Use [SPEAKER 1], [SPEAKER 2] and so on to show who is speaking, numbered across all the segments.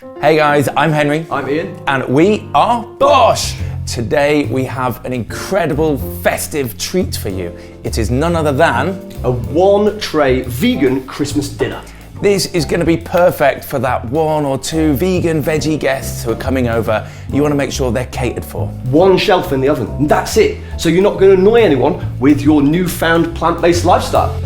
[SPEAKER 1] Hey guys, I'm Henry.
[SPEAKER 2] I'm Ian.
[SPEAKER 1] And we are BOSH. Today we have an incredible festive treat for you. It is none other than
[SPEAKER 2] a one-tray vegan Christmas dinner.
[SPEAKER 1] This is going to be perfect for that one or two vegan veggie guests who are coming over. You want to make sure they're catered for.
[SPEAKER 2] One shelf in the oven, and that's it. So you're not going to annoy anyone with your newfound plant-based lifestyle.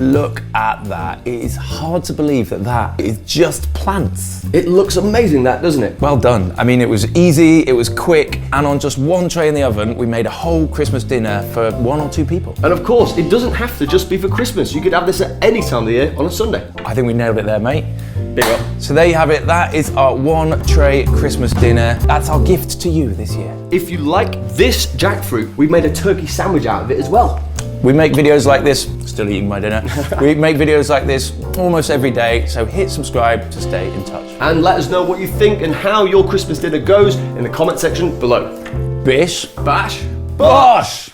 [SPEAKER 1] Look at that. It is hard to believe that that is just plants.
[SPEAKER 2] It looks amazing, that, doesn't it?
[SPEAKER 1] Well done. I mean, it was easy, it was quick, and on just one tray in the oven, we made a whole Christmas dinner for one or two people.
[SPEAKER 2] And of course, it doesn't have to just be for Christmas. You could have this at any time of the year on a Sunday.
[SPEAKER 1] I think we nailed it there, mate.
[SPEAKER 2] Big up.
[SPEAKER 1] So there you have it. That is our one tray Christmas dinner. That's our gift to you this year.
[SPEAKER 2] If you like this jackfruit, we've made a turkey sandwich out of it as well.
[SPEAKER 1] We make videos like this, still eating my dinner. We make videos like this almost every day, so hit subscribe to stay in touch.
[SPEAKER 2] And let us know what you think and how your Christmas dinner goes in the comment section below.
[SPEAKER 1] Bish,
[SPEAKER 2] Bash,
[SPEAKER 1] BOSH!